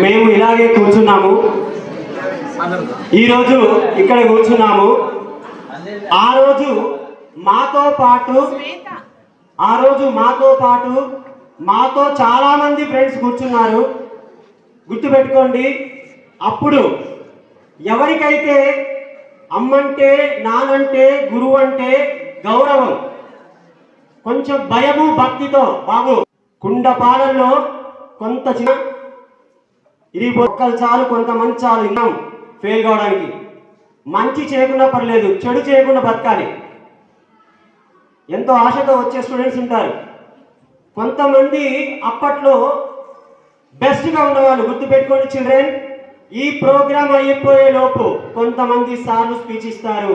మేము ఇలాగే కూర్చున్నాము. ఈరోజు ఇక్కడ కూర్చున్నాము. ఆ రోజు మాతో పాటు మాతో చాలా మంది ఫ్రెండ్స్ కూర్చున్నారు. గుర్తుపెట్టుకోండి, అప్పుడు ఎవరికైతే అమ్మంటే, నానంటే, గురువు అంటే గౌరవం, కొంచెం భయము భక్తితో, బాబు కుండపాలల్లో కొంత చిన్న ఇది ఒక్కలు చాలు, కొంతమంది చాలు విన్నాం ఫెయిల్ కావడానికి. మంచి చేయకుండా పర్లేదు, చెడు చేయకుండా బతకాలి. ఎంతో ఆశతో వచ్చే స్టూడెంట్స్ ఉంటారు. కొంతమంది అప్పట్లో బెస్ట్గా ఉన్నవాళ్ళు. గుర్తుపెట్టుకోండి చిల్డ్రన్, ఈ ప్రోగ్రామ్ అయిపోయే లోపు కొంతమంది సార్లు స్పీచ్ ఇస్తారు,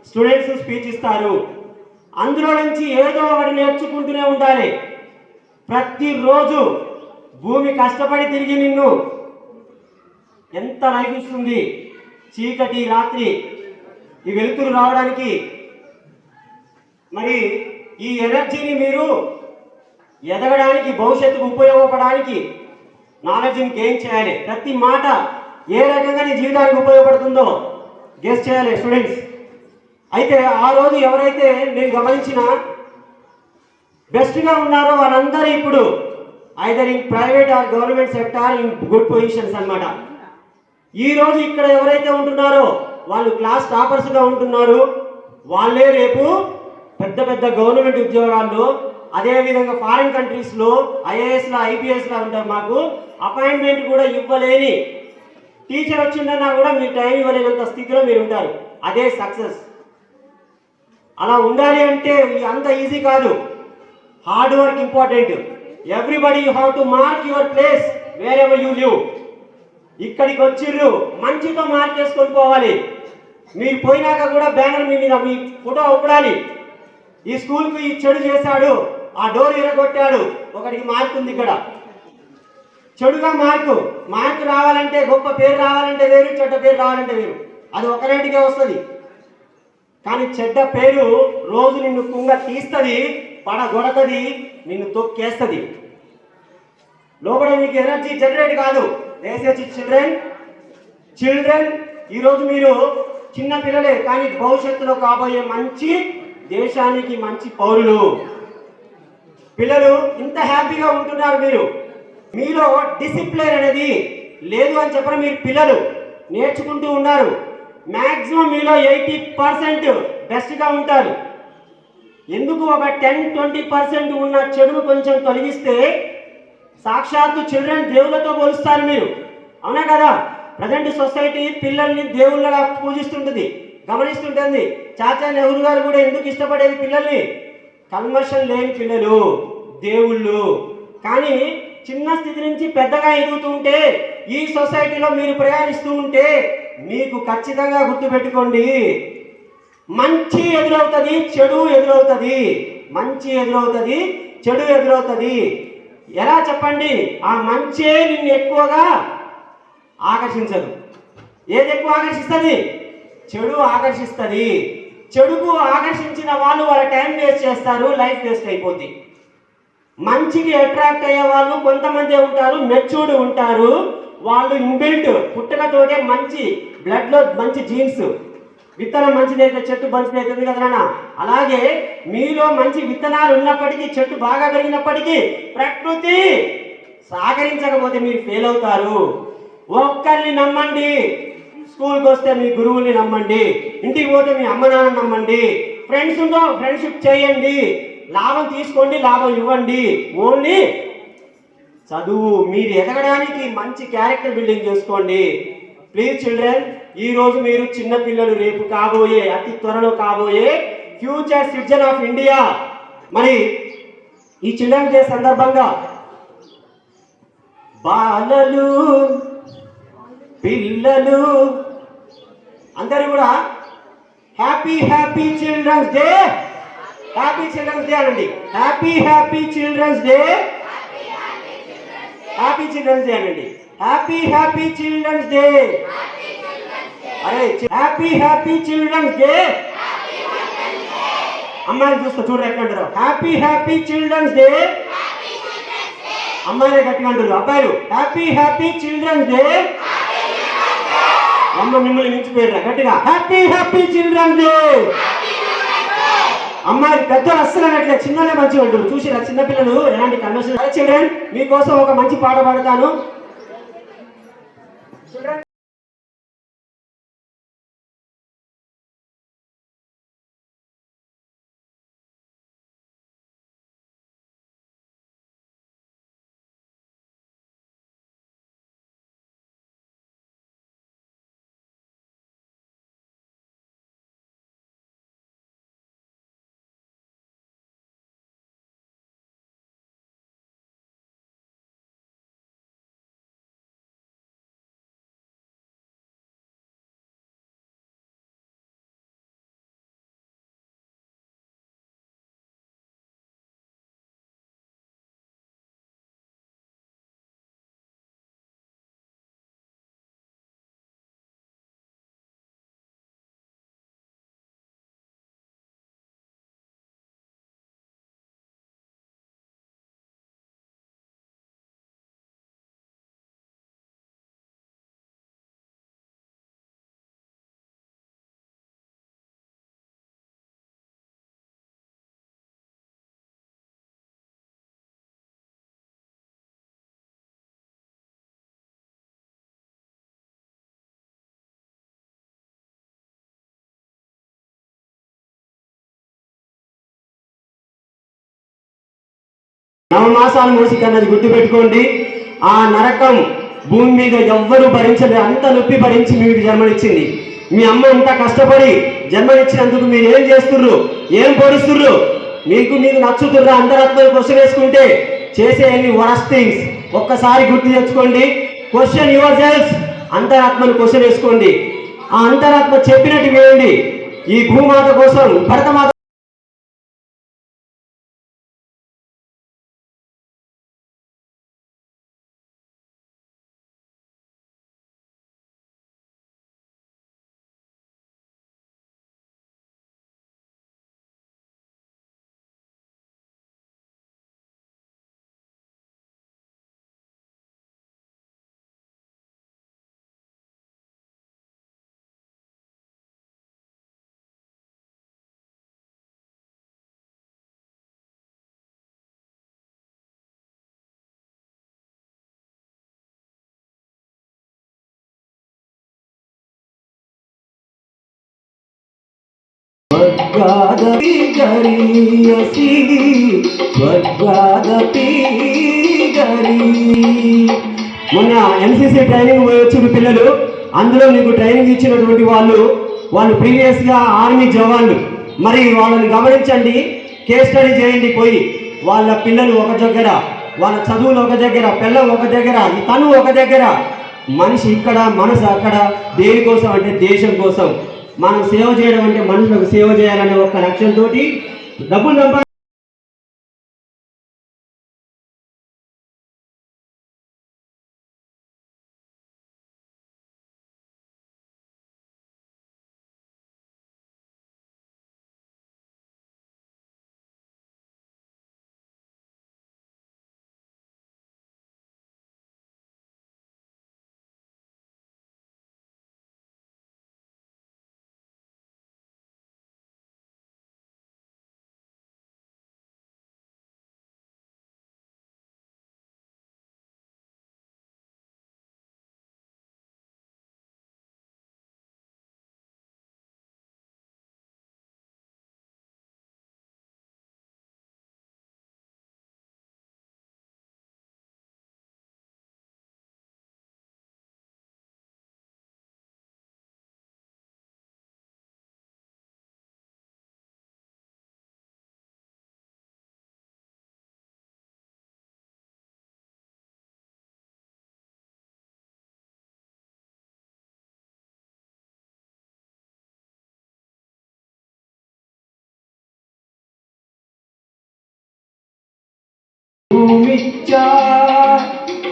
స్టూడెంట్స్ స్పీచ్ ఇస్తారు. అందులో నుంచి ఏదో ఒకటి నేర్చుకుంటూనే ఉండాలి. ప్రతిరోజు భూమి కష్టపడి తిరిగి నిన్ను ఎంత లైఫ్ ఇస్తుంది. చీకటి రాత్రి ఈ వెలుతురు రావడానికి మరి ఈ ఎనర్జీని మీరు ఎదగడానికి, భవిష్యత్తుకు ఉపయోగపడడానికి నాలెడ్జ్ని గెయిన్ చేయాలి. ప్రతి మాట ఏ రకంగా నీ జీవితానికి ఉపయోగపడుతుందో గెస్ చేయాలి స్టూడెంట్స్. అయితే ఆ రోజు ఎవరైతే నేను గమనించిన బెస్ట్గా ఉన్నారో వాళ్ళందరూ ఇప్పుడు either in private or government sector in good positions అన్నమాట. ఈ రోజు ఇక్కడ ఎవరైతే ఉంటున్నారో వాళ్ళు క్లాస్ టాపర్స్గా ఉంటున్నారు. వాళ్ళే రేపు పెద్ద పెద్ద గవర్నమెంట్ ఉద్యోగాల్లో, అదేవిధంగా ఫారిన్ కంట్రీస్లో ఐఏఎస్లా ఐపీఎస్లా ఉంటారు. మాకు అపాయింట్మెంట్ కూడా ఇవ్వలేని టీచర్ వచ్చిందన్నా కూడా మీరు టైం ఇవ్వలేనంత స్థితిలో మీరు ఉంటారు. అదే సక్సెస్. అలా ఉండాలి అంటే అంత ఈజీ కాదు. Hard work important. Everybody you have to mark your place where ever you live. ఇక్కడికి వచ్చిర్రు, మంచితో మార్క్ చేసుకొని పోవాలి. మీరు పోయినాక కూడా బ్యానర్ మీ మీద మీ ఫోటో ఉపడాలి. ఈ స్కూల్కి ఈ చెడు చేశాడు, ఆ డోర్ ఎరగొట్టాడు, ఒకటికి మార్క్ ఉంది ఇక్కడ. చెడుగా మార్కు రావాలంటే, గొప్ప పేరు రావాలంటే వేరు, చెడ్డ పేరు రావాలంటే వేరు. అది ఒకరేటికే వస్తుంది. కానీ చెడ్డ పేరు రోజు నిన్ను కుంగ తీస్తుంది, పడగొడతది, నిన్ను తొక్కేస్తుంది. లోపల నీకు ఎనర్జీ జనరేట్ కాదు. చిల్డ్రన్ ఈరోజు మీరు చిన్న పిల్లలే, కానీ భవిష్యత్తులో కాబోయే మంచి దేశానికి మంచి పౌరులు. పిల్లలు ఇంత హ్యాపీగా ఉంటున్నారు. మీలో డిసిప్లిన్ అనేది లేదు అని చెప్పడం, మీరు పిల్లలు నేర్చుకుంటూ ఉన్నారు. మ్యాక్సిమం మీలో 80% బెస్ట్గా ఉంటారు. ఎందుకు ఒక 10-20% ఉన్న చెడును కొంచెం తొలగిస్తే సాక్షాత్తు చిల్డ్రన్ దేవుళ్ళతో పోలుస్తారు మీరు. అవునా కదా? ప్రజెంట్ సొసైటీ పిల్లల్ని దేవుళ్ళగా పూజిస్తుంటుంది, గమనిస్తుంటుంది. చాచా నెహ్రూ గారు కూడా ఎందుకు ఇష్టపడేది పిల్లల్ని? కల్మషం లేని పిల్లలు, దేవుళ్ళు. కానీ చిన్న స్థితి నుంచి పెద్దగా ఎదుగుతూ ఉంటే, ఈ సొసైటీలో మీరు ప్రయాణిస్తూ ఉంటే మీకు ఖచ్చితంగా గుర్తుపెట్టుకోండి, మంచి ఎదురవుతుంది, చెడు ఎదురవుతుంది. మంచి ఎదురవుతుంది, చెడు ఎదురవుతుంది. ఎలా చెప్పండి? ఆ మంచే నిన్ను ఎక్కువగా ఆకర్షించదు. ఏది ఎక్కువ ఆకర్షిస్తుంది? చెడు ఆకర్షిస్తుంది. చెడుకు ఆకర్షించిన వాళ్ళు వాళ్ళ టైం వేస్ట్ చేస్తారు, లైఫ్ వేస్ట్ అయిపోద్ది. మంచికి అట్రాక్ట్ అయ్యే వాళ్ళు కొంతమంది ఉంటారు, మెచ్యూర్డ్ ఉంటారు. వాళ్ళు ఇన్బిల్ట్ పుట్టకతోటే మంచి బ్లడ్లో మంచి జీన్స్, విత్తనం మంచిదైతే చెట్టు మంచిదైతుంది కదా నాన్న. అలాగే మీలో మంచి విత్తనాలు ఉన్నప్పటికీ, చెట్టు బాగా పెరిగినప్పటికీ ప్రకృతి సహకరించకపోతే మీరు ఫెయిల్ అవుతారు. ఒక్కరిని నమ్మండి. స్కూల్కి వస్తే మీ గురువుని నమ్మండి, ఇంటికి పోతే మీ అమ్మ నాన్న నమ్మండి, ఫ్రెండ్స్తో ఫ్రెండ్షిప్ చేయండి, లాభం తీసుకోండి, లాభం ఇవ్వండి. ఓన్లీ చదువు, మీరు ఎదగడానికి మంచి క్యారెక్టర్ బిల్డింగ్ చేసుకోండి. ప్లీజ్ చిల్డ్రన్, ఈరోజు మీరు చిన్న పిల్లలు, రేపు కాబోయే, అతి త్వరలో కాబోయే ఫ్యూచర్ సిటిజన్ ఆఫ్ ఇండియా. మరి ఈ చిల్డ్రన్ డే సందర్భంగా బాలలు, పిల్లలు అందరూ కూడా happy happy children's day, happy children's day అనండి. Happy children's day, happy children's day అనండి. Happy children's day. అరే హ్యాపీ చిల్డ్రన్స్ డే. అమ్మాయిని చూస్తా చూడండి ఎట్లా అంటారు. Happy children's day. అమ్మాయిలే గట్టిగా అంటారు. అబ్బాయిలు హ్యాపీ హ్యాపీ చిల్డ్రన్స్ డే. అమ్మ మిమ్మల్ని మించిపోయారు గట్టిగా హ్యాపీ హ్యాపీ చిల్డ్రన్స్ డే. అమ్మాయిలు పెద్దలు అస్సలు అనట్లే, చిన్నలే మంచిగా అంటారు. చూసిరా చిన్నపిల్లలు ఎలాంటి కన్వర్షన్. చిల్డ్రన్ మీకోసం ఒక మంచి పాట పాడతాను. నవమాసాలు మోసి కన్నది గుర్తుపెట్టుకోండి. ఆ నరకం భూమి మీద ఎవ్వరూ భరించలేదు. అంత నొప్పి భరించి మీకు జన్మనిచ్చింది. మీ అమ్మ అంత కష్టపడి జన్మనిచ్చినందుకు మీరు ఏం చేస్తుర్రు, ఏం పొడుస్తుర్రు, మీకు నచ్చుతుర్రా? అంతరాత్మలు క్వశ్చన్ వేసుకుంటే చేసే ఎన్ని వరస్ట్ థింగ్స్ ఒక్కసారి గుర్తు తెచ్చుకోండి. Question yourself. అంతరాత్మను క్వశ్చన్ వేసుకోండి. ఆ అంతరాత్మ చెప్పినట్టు వేయండి. ఈ భూమాత కోసం భరతమాత మొన్న ఎన్సీసీ ట్రైనింగ్ వచ్చిన పిల్లలు, అందులో మీకు ట్రైనింగ్ ఇచ్చినటువంటి వాళ్ళు ప్రీవియస్ గా ఆర్మీ జవాన్లు. మరి వాళ్ళని గమనించండి, కేస్ స్టడీ చేయండి. పోయి వాళ్ళ పిల్లలు ఒక దగ్గర, వాళ్ళ చదువులు ఒక దగ్గర, పిల్లలు ఒక దగ్గర, తను ఒక దగ్గర, మనిషి ఇక్కడ, మనసు అక్కడ. దేనికోసం అంటే దేశం కోసం. మనం సేవ చేయడం అంటే మనుషులకు సేవ చేయాలనే ఒక లక్ష్యంతో డబ్బులు సంపాదించాలి.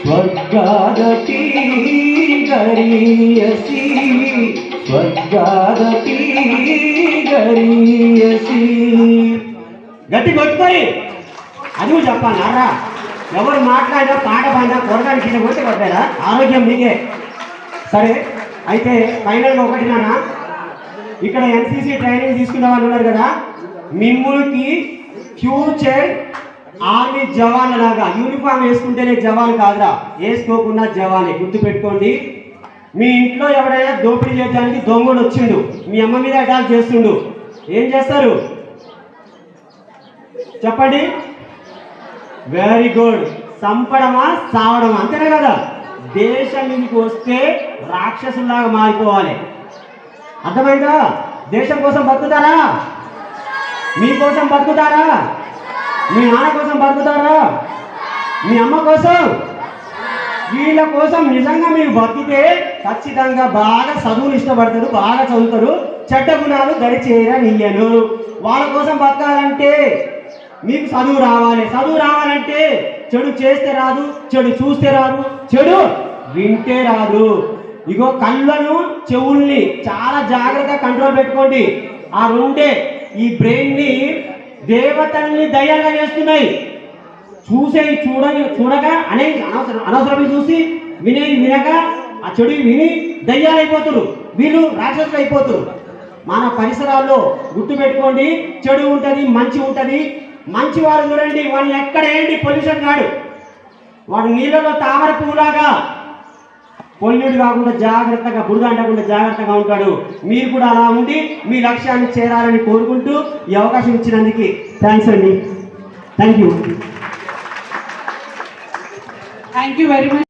స్వర్గాదపి గరీయసి, స్వర్గాదపి గరీయసి. గట్టి కొట్టుకొని అది చెప్పాలి నారా. ఎవరు మాట్లాడినా పాట పాడినా కొరడానికి కింద పోతే కొట్టారా ఆరోగ్యం మీకే. సరే అయితే ఫైనల్గా ఒకటి నాన్న, ఇక్కడ ఎన్సీసీ ట్రైనింగ్ తీసుకున్న వాళ్ళు ఉన్నారు కదా, మిమ్మల్ని ఫ్యూచర్ ఆర్మీ జవాన్ లాగా యూనిఫామ్ వేసుకుంటేనే జవాన్ కాదురా, వేసుకోకుండా జవానే, గుర్తుపెట్టుకోండి. మీ ఇంట్లో ఎవరైనా దోపిడీ చేయడానికి దొంగడు వచ్చిండు, మీ అమ్మ మీద అటాక్ చేస్తుండు, ఏం చేస్తారు చెప్పండి? వెరీ గుడ్, చంపడమా సావడమా, అంతేనే కదా. దేశం మీదకి వస్తే రాక్షసులాగా మారిపోవాలి, అర్థమైందా? దేశం కోసం బతుకుతారా? మీకోసం బతుకుతారా? మీ నాన్న కోసం బతుకుతారా? మీ అమ్మ కోసం? వీళ్ళ కోసం నిజంగా మీరు బతికితే ఖచ్చితంగా బాగా చదువులు ఇష్టపడతారు, బాగా చదువుతారు, చెడ్డ గుణాలు దరిచేయనియ్యను. వాళ్ళ కోసం బతకాలంటే మీకు చదువు రావాలి, చదువు రావాలంటే చెడు చేస్తే రాదు, చెడు చూస్తే రాదు, చెడు వింటే రాదు. ఇగో కళ్ళను చెవుల్ని చాలా జాగ్రత్తగా కంట్రోల్ పెట్టుకోండి. ఆ రెండే ఈ బ్రెయిన్ని దేవతల్ని దయ్యాలుగా చేస్తున్నాయి. చూడగా అనవసరమే చూసి వినక ఆ చెడు విని దయ్యాలైపోతున్నారు, వీళ్ళు రాక్షసులు అయిపోతున్నారు. మన పరిసరాల్లో గుర్తు పెట్టుకోండి, చెడు ఉంటుంది, మంచి ఉంటుంది. మంచి వారు చూడండి, వాడిని ఎక్కడ ఏంటి పొల్యూషన్ కాడు, వాడు నీళ్ళలో తామర పువ్వులాగా పొల్యూట్ కాకుండా జాగ్రత్తగా, బురద అంటకుండా జాగ్రత్తగా ఉంటాడు. మీరు కూడా అలా ఉండి మీ లక్ష్యాన్ని చేరాలని కోరుకుంటూ ఈ అవకాశం ఇచ్చినందుకు థ్యాంక్స్ అండి. Thank you. Thank you very much.